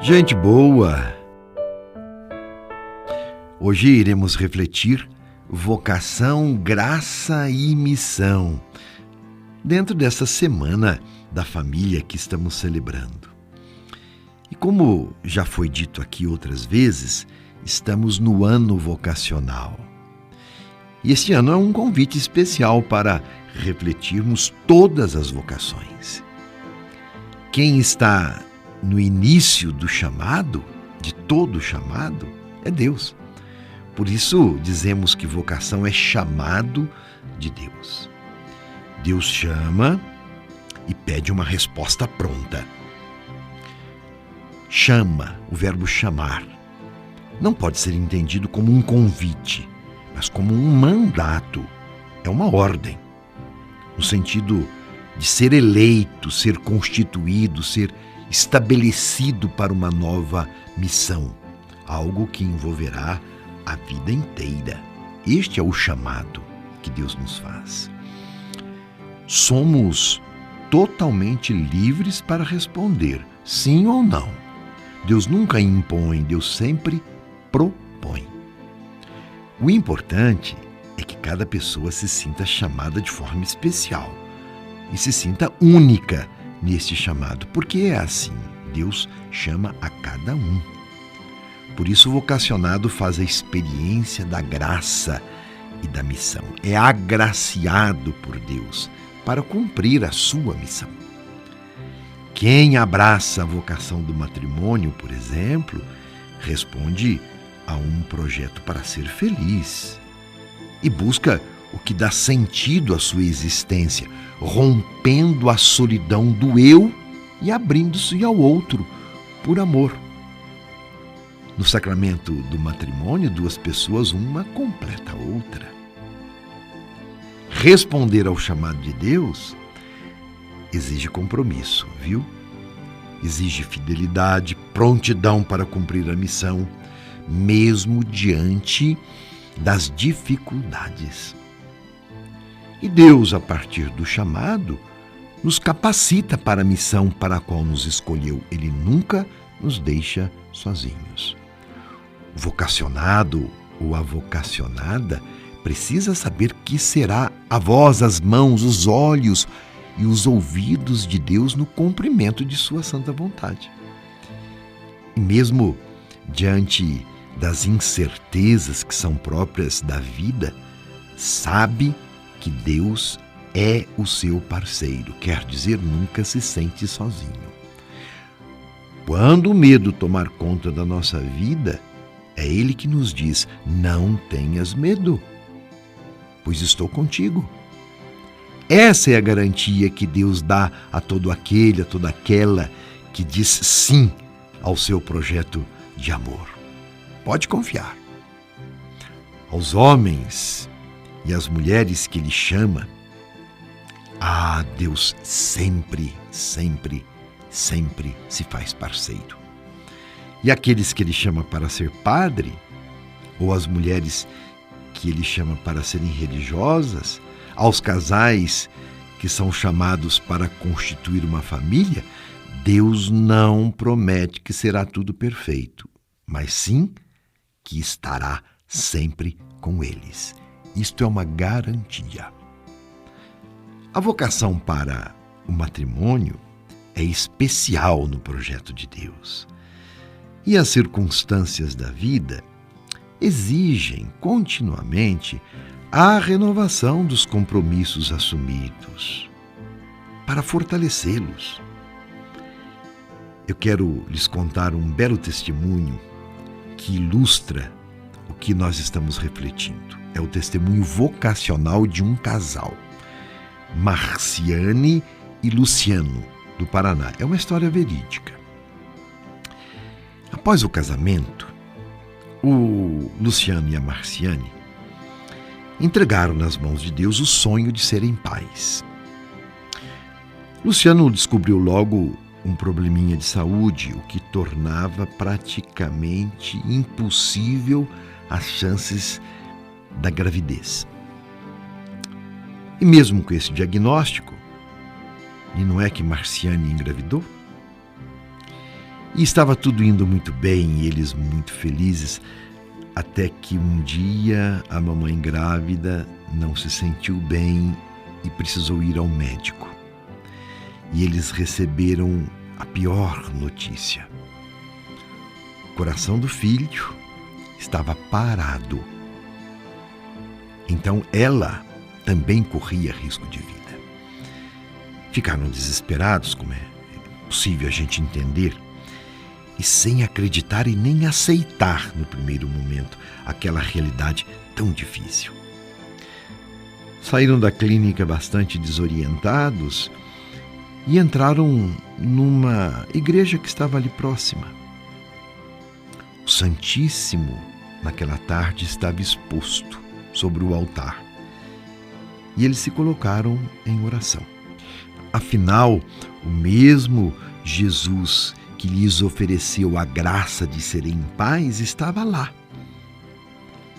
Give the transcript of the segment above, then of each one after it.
Gente boa! Hoje iremos refletir vocação, graça e missão dentro dessa semana da família que estamos celebrando. E como já foi dito aqui outras vezes, estamos no ano vocacional. E este ano é um convite especial para refletirmos todas as vocações. Quem está no início do chamado, de todo chamado, é Deus. Por isso dizemos que vocação é chamado de Deus. Deus chama e pede uma resposta pronta. Chama, o verbo chamar, não pode ser entendido como um convite, mas como um mandato. É uma ordem, no sentido de ser eleito, ser constituído, ser estabelecido para uma nova missão, algo que envolverá a vida inteira. Este é o chamado que Deus nos faz. Somos totalmente livres para responder sim ou não. Deus nunca impõe, Deus sempre propõe. O importante é que cada pessoa se sinta chamada de forma especial e se sinta única neste chamado, porque é assim, Deus chama a cada um. Por isso o vocacionado faz a experiência da graça e da missão. É agraciado por Deus para cumprir a sua missão. Quem abraça a vocação do matrimônio, por exemplo, responde a um projeto para ser feliz e busca o que dá sentido à sua existência, rompendo a solidão do eu e abrindo-se ao outro por amor. No sacramento do matrimônio, duas pessoas, uma completa a outra. Responder ao chamado de Deus exige compromisso, viu? Exige fidelidade, prontidão para cumprir a missão, mesmo diante das dificuldades. E Deus, a partir do chamado, nos capacita para a missão para a qual nos escolheu. Ele nunca nos deixa sozinhos. O vocacionado ou a vocacionada precisa saber que será a voz, as mãos, os olhos e os ouvidos de Deus no cumprimento de sua santa vontade. E mesmo diante das incertezas que são próprias da vida, sabe que Deus é o seu parceiro, quer dizer, nunca se sente sozinho. Quando o medo tomar conta da nossa vida, é Ele que nos diz: não tenhas medo, pois estou contigo. Essa é a garantia que Deus dá a todo aquele, a toda aquela que diz sim ao seu projeto de amor. Pode confiar. Aos homens e às mulheres que Ele chama, Deus sempre, sempre, sempre se faz parceiro. E aqueles que Ele chama para ser padre, ou as mulheres que Ele chama para serem religiosas, aos casais que são chamados para constituir uma família, Deus não promete que será tudo perfeito, mas sim que estará sempre com eles. Isto é uma garantia. A vocação para o matrimônio é especial no projeto de Deus. E as circunstâncias da vida exigem continuamente a renovação dos compromissos assumidos para fortalecê-los. Eu quero lhes contar um belo testemunho que ilustra o que nós estamos refletindo. É o testemunho vocacional de um casal, Marciane e Luciano, do Paraná. É uma história verídica. Após o casamento, o Luciano e a Marciane entregaram nas mãos de Deus o sonho de serem pais. Luciano descobriu logo um probleminha de saúde, o que tornava praticamente impossível as chances da gravidez. E mesmo com esse diagnóstico, e não é que Marciane engravidou? E estava tudo indo muito bem, e eles muito felizes, até que um dia a mamãe grávida não se sentiu bem e precisou ir ao médico. E eles receberam a pior notícia. O coração do filho estava parado. Então ela também corria risco de vida. Ficaram desesperados, como é possível a gente entender, e sem acreditar e nem aceitar no primeiro momento aquela realidade tão difícil. Saíram da clínica bastante desorientados e entraram numa igreja que estava ali próxima. O Santíssimo, naquela tarde, estava exposto sobre o altar e eles se colocaram em oração. Afinal, o mesmo Jesus que lhes ofereceu a graça de serem pais estava lá.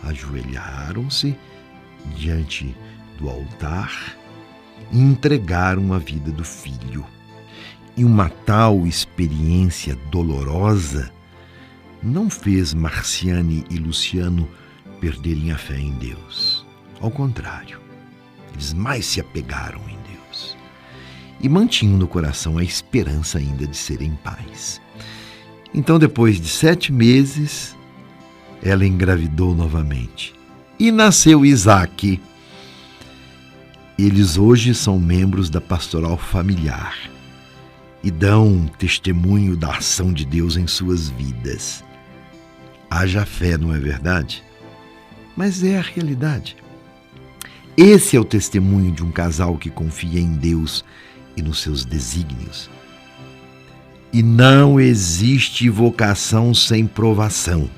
Ajoelharam-se diante do altar e entregaram a vida do filho. E uma tal experiência dolorosa não fez Marciane e Luciano perderem a fé em Deus. Ao contrário, eles mais se apegaram em Deus e mantinham no coração a esperança ainda de serem pais. Então, depois de 7 meses, ela engravidou novamente e nasceu Isaac. Eles hoje são membros da pastoral familiar e dão testemunho da ação de Deus em suas vidas. Haja fé, não é verdade? Mas é a realidade. Esse é o testemunho de um casal que confia em Deus e nos seus desígnios. E não existe vocação sem provação.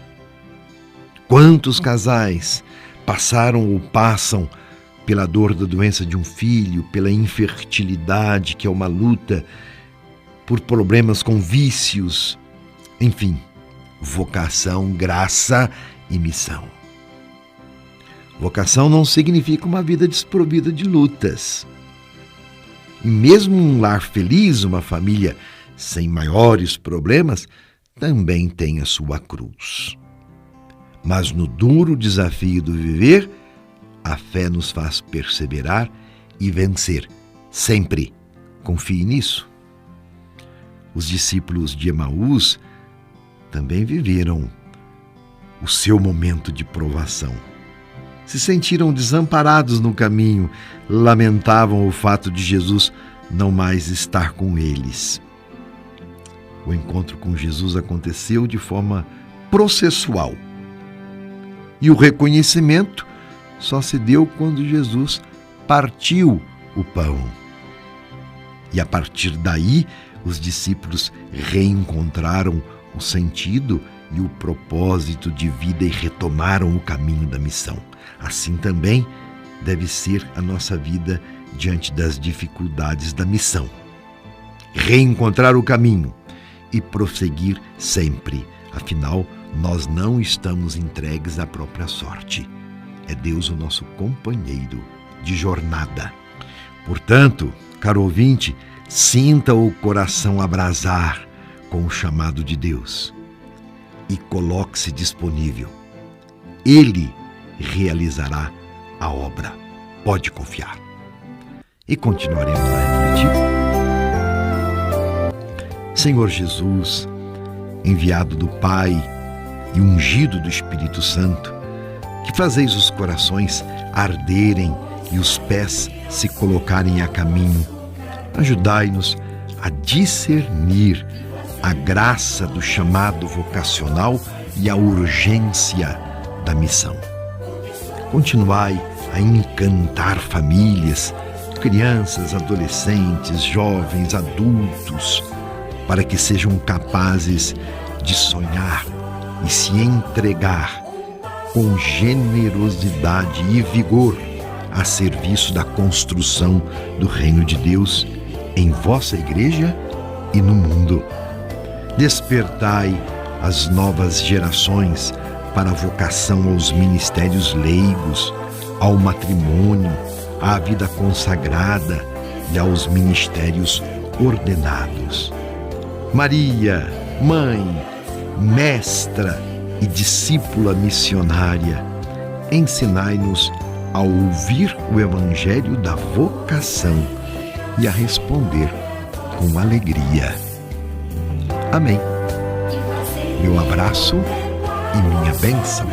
Quantos casais passaram ou passam pela dor da doença de um filho, pela infertilidade, que é uma luta, por problemas com vícios, enfim, vocação, graça e missão. Vocação não significa uma vida desprovida de lutas. E mesmo um lar feliz, uma família sem maiores problemas, também tem a sua cruz. Mas no duro desafio do viver, a fé nos faz perseverar e vencer. Sempre. Confie nisso. Os discípulos de Emaús também viveram o seu momento de provação. Se sentiram desamparados no caminho, lamentavam o fato de Jesus não mais estar com eles. O encontro com Jesus aconteceu de forma processual. E o reconhecimento só se deu quando Jesus partiu o pão. E a partir daí, os discípulos reencontraram o sentido e o propósito de vida e retomaram o caminho da missão. Assim também deve ser a nossa vida diante das dificuldades da missão. Reencontrar o caminho e prosseguir sempre. Afinal, nós não estamos entregues à própria sorte. É Deus o nosso companheiro de jornada. Portanto, caro ouvinte, sinta o coração abrasar com o chamado de Deus e coloque-se disponível. Ele realizará a obra. Pode confiar. E continuaremos a refletir. Senhor Jesus, enviado do Pai e ungido do Espírito Santo, que fazeis os corações arderem e os pés se colocarem a caminho, ajudai-nos a discernir a graça do chamado vocacional e a urgência da missão. Continuai a encantar famílias, crianças, adolescentes, jovens, adultos, para que sejam capazes de sonhar e se entregar com generosidade e vigor a serviço da construção do reino de Deus em vossa igreja e no mundo. Despertai as novas gerações para a vocação aos ministérios leigos, ao matrimônio, à vida consagrada e aos ministérios ordenados. Maria, Mãe, mestra e discípula missionária, ensinai-nos a ouvir o Evangelho da vocação e a responder com alegria. Amém. Meu abraço e minha bênção.